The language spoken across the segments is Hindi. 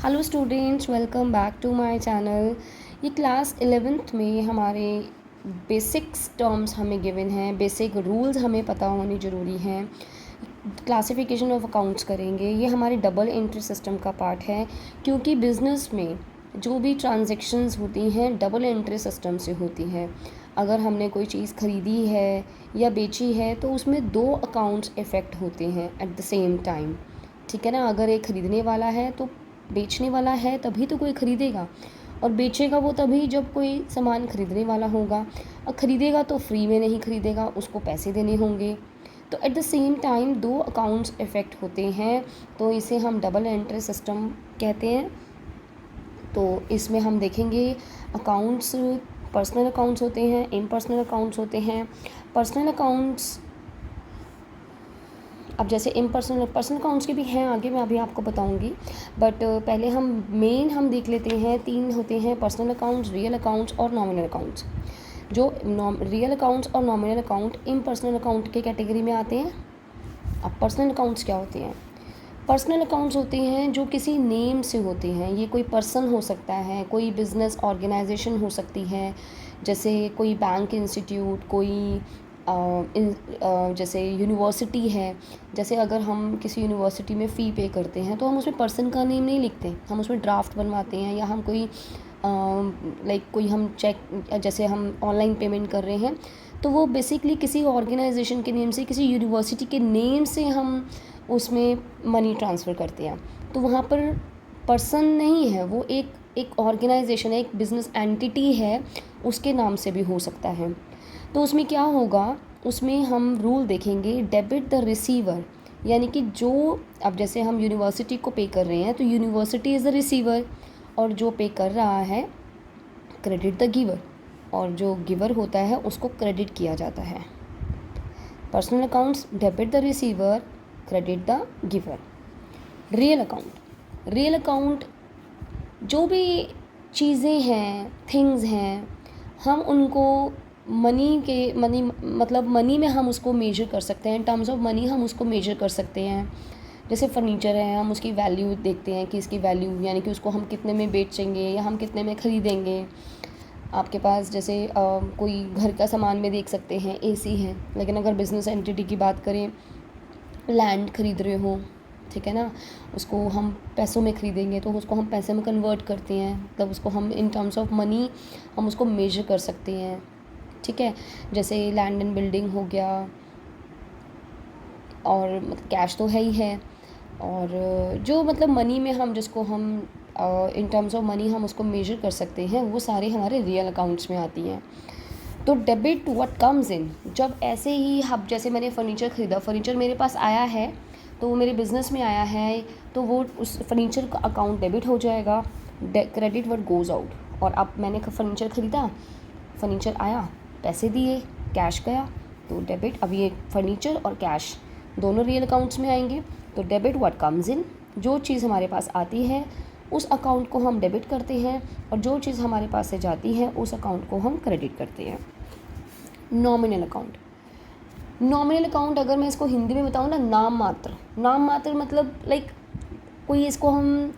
Hello students, welcome back to my channel. ये क्लास 11th में हमारे बेसिक्स टर्म्स हमें गिवन हैं, बेसिक रूल्स हमें पता होनी ज़रूरी हैं। क्लासिफिकेशन ऑफ अकाउंट्स करेंगे। ये हमारे डबल एंट्री सिस्टम का पार्ट है, क्योंकि बिज़नेस में जो भी ट्रांजैक्शंस होती हैं डबल एंट्री सिस्टम से होती हैं। अगर हमने कोई चीज़ ख़रीदी है या बेची है तो उसमें दो अकाउंट्स इफ़ेक्ट होते हैं एट द सेम टाइम। ठीक है ना। अगर एक ख़रीदने वाला है तो बेचने वाला है तभी तो कोई ख़रीदेगा, और बेचेगा वो तभी जब कोई सामान ख़रीदने वाला होगा। और ख़रीदेगा तो फ्री में नहीं ख़रीदेगा, उसको पैसे देने होंगे। तो एट द सेम टाइम दो अकाउंट्स इफ़ेक्ट होते हैं, तो इसे हम डबल एंट्री सिस्टम कहते हैं। तो इसमें हम देखेंगे अकाउंट्स, पर्सनल अकाउंट्स होते हैं, इम्पर्सनल अकाउंट्स होते हैं। पर्सनल अकाउंट्स, अब जैसे पर्सनल अकाउंट्स के भी हैं, आगे मैं अभी आपको बताऊंगी, बट पहले हम देख लेते हैं। तीन होते हैं पर्सनल अकाउंट्स, रियल अकाउंट्स और नॉमिनल अकाउंट्स। जो रियल अकाउंट्स और नॉमिनल अकाउंट इम्पर्सनल अकाउंट के कैटेगरी में आते हैं। अब पर्सनल अकाउंट्स क्या होते हैं? पर्सनल अकाउंट्स होते हैं जो किसी नेम से होते हैं। ये कोई पर्सन हो सकता है, कोई बिज़नेस ऑर्गेनाइजेशन हो सकती है, जैसे कोई बैंक इंस्टीट्यूट, कोई जैसे यूनिवर्सिटी है। जैसे अगर हम किसी यूनिवर्सिटी में फ़ी पे करते हैं तो हम उसमें पर्सन का नेम नहीं लिखते, हम उसमें ड्राफ्ट बनवाते हैं, या हम कोई कोई हम चेक, जैसे हम ऑनलाइन पेमेंट कर रहे हैं तो वो बेसिकली किसी ऑर्गेनाइजेशन के नेम से, किसी यूनिवर्सिटी के नेम से हम उसमें मनी ट्रांसफ़र करते हैं। तो वहाँ पर पर्सन नहीं है, वो एक ऑर्गेनाइजेशन है, एक बिज़नेस एंटिटी है, उसके नाम से भी हो सकता है। तो उसमें क्या होगा, उसमें हम रूल देखेंगे डेबिट द रिसीवर, यानी कि जो, अब जैसे हम यूनिवर्सिटी को पे कर रहे हैं तो यूनिवर्सिटी इज़ द रिसीवर, और जो पे कर रहा है क्रेडिट द गिवर, और जो गिवर होता है उसको क्रेडिट किया जाता है। Personal accounts debit the receiver, credit the giver. Real account जो भी चीज़ें हैं, थिंग्स हैं, हम उनको मनी मतलब मनी में हम उसको मेजर कर सकते हैं। इन टर्म्स ऑफ मनी हम उसको मेजर कर सकते हैं। जैसे फर्नीचर है, हम उसकी वैल्यू देखते हैं कि इसकी वैल्यू, यानी कि उसको हम कितने में बेचेंगे या हम कितने में ख़रीदेंगे। आपके पास जैसे कोई घर का सामान में देख सकते हैं, एसी है, लेकिन अगर बिज़नेस एंटिटी की बात करें, लैंड ख़रीद रहे हो, ठीक है ना, उसको हम पैसों में ख़रीदेंगे तो उसको हम पैसे में कन्वर्ट करते हैं, मतलब उसको हम इन टर्म्स ऑफ मनी हम उसको मेजर कर सकते हैं। ठीक है। जैसे लैंड एंड बिल्डिंग हो गया, और मतलब कैश तो है ही है, और जो मतलब मनी में हम जिसको हम इन टर्म्स ऑफ मनी हम उसको मेजर कर सकते हैं, वो सारे हमारे रियल अकाउंट्स में आती हैं। तो डेबिट व्हाट कम्स इन, जब ऐसे ही हम, जैसे मैंने फ़र्नीचर ख़रीदा, फ़र्नीचर मेरे पास आया है तो वो मेरे बिज़नेस में आया है, तो वो उस फर्नीचर का अकाउंट डेबिट हो जाएगा। क्रेडिट व्हाट गोज़ आउट, और अब मैंने फ़र्नीचर ख़रीदा, फ़र्नीचर आया, पैसे दिए, कैश गया, तो डेबिट। अब ये फर्नीचर और कैश दोनों रियल अकाउंट्स में आएंगे। तो डेबिट व्हाट कम्स इन, जो चीज़ हमारे पास आती है उस अकाउंट को हम डेबिट करते हैं, और जो चीज़ हमारे पास से जाती है उस अकाउंट को हम क्रेडिट करते हैं। नॉमिनल अकाउंट, नॉमिनल अकाउंट अगर मैं इसको हिंदी में बताऊँ ना, नाम मात्र मतलब कोई इसको हम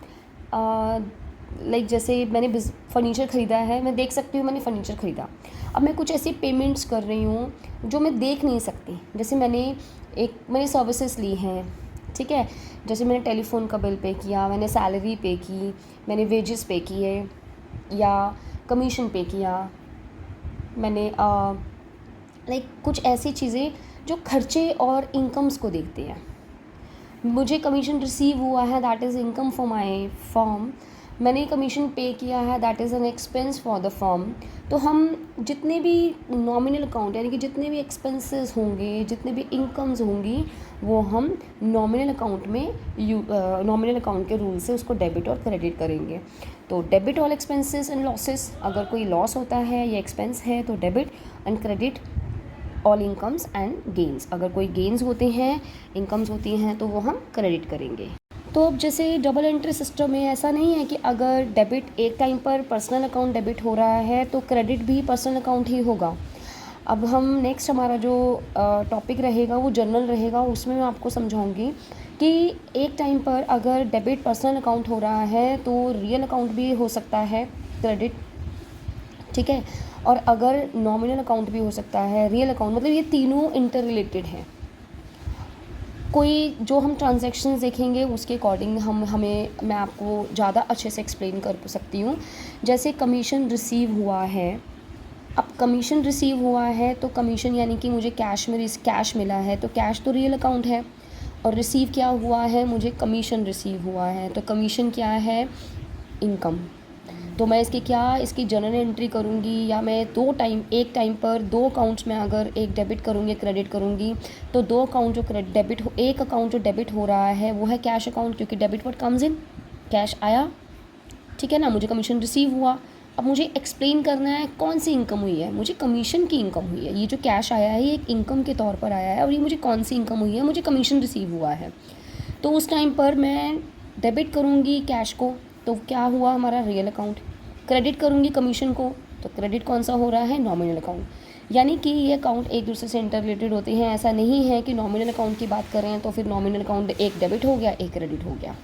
जैसे मैंने फ़र्नीचर ख़रीदा है, मैं देख सकती हूँ मैंने फ़र्नीचर ख़रीदा, अब मैं कुछ ऐसी पेमेंट्स कर रही हूँ जो मैं देख नहीं सकती। जैसे मैंने सर्विसेज ली हैं, ठीक है, जैसे मैंने टेलीफोन का बिल पे किया, मैंने सैलरी पे की, मैंने वेजेस पे किए, या कमीशन पे किया, मैंने कुछ ऐसी चीज़ें जो खर्चे और इनकम्स को देखते हैं। मुझे कमीशन रिसीव हुआ है, that is income for my form. मैंने कमीशन पे किया है, that is an expense for the form. तो हम जितने भी नॉमिनल अकाउंट, यानी कि जितने भी एक्सपेंसेस होंगे, जितने भी इनकम्स होंगी, वो हम नॉमिनल अकाउंट के रूल से उसको डेबिट और क्रेडिट करेंगे। तो debit all expenses and losses, अगर कोई लॉस होता है या एक्सपेंस है तो debit, and credit all incomes and gains, अगर कोई गेंस होते हैं, इनकम्स होती हैं, तो वो हम क्रेडिट करेंगे। तो अब जैसे डबल एंट्री सिस्टम में ऐसा नहीं है कि अगर डेबिट एक टाइम पर पर्सनल अकाउंट डेबिट हो रहा है तो क्रेडिट भी पर्सनल अकाउंट ही होगा। अब हम नेक्स्ट हमारा जो टॉपिक रहेगा वो जनरल रहेगा, उसमें मैं आपको समझाऊंगी कि एक टाइम पर अगर डेबिट पर्सनल अकाउंट हो रहा है तो रियल अकाउंट भी हो सकता है क्रेडिट, ठीक है, और अगर नॉमिनल अकाउंट भी हो सकता है रियल अकाउंट, मतलब ये तीनों इंटर रिलेटेड हैं। कोई जो हम ट्रांजैक्शंस देखेंगे उसके अकॉर्डिंग मैं आपको ज़्यादा अच्छे से एक्सप्लेन कर सकती हूँ। जैसे कमीशन रिसीव हुआ है, अब कमीशन रिसीव हुआ है तो कमीशन यानी कि मुझे कैश मिला है, तो कैश तो रियल अकाउंट है, और रिसीव क्या हुआ है, मुझे कमीशन रिसीव हुआ है, तो कमीशन क्या है, इनकम। तो मैं इसकी जनरल एंट्री करूँगी, या मैं एक टाइम पर दो अकाउंट्स में अगर एक डेबिट करूँगी क्रेडिट करूँगी, तो दो अकाउंट जो एक अकाउंट जो डेबिट हो रहा है वो है कैश अकाउंट, क्योंकि debit word comes in, cash आया, ठीक है ना, मुझे कमीशन रिसीव हुआ। अब मुझे एक्सप्लेन करना है कौन सी इनकम हुई है, मुझे कमीशन की इनकम हुई है, ये जो कैश आया है ये एक इनकम के तौर पर आया है, और ये मुझे कौन सी इनकम हुई है, मुझे कमीशन रिसीव हुआ है। तो उस टाइम पर मैं डेबिट करूँगी कैश को, तो क्या हुआ हमारा रियल अकाउंट, क्रेडिट करूँगी कमीशन को, तो क्रेडिट कौन सा हो रहा है, नॉमिनल अकाउंट। यानी कि ये अकाउंट एक दूसरे से इंटर रिलेटेड होते हैं, ऐसा नहीं है कि नॉमिनल अकाउंट की बात कर रहे हैं तो फिर नॉमिनल अकाउंट एक डेबिट हो गया एक क्रेडिट हो गया।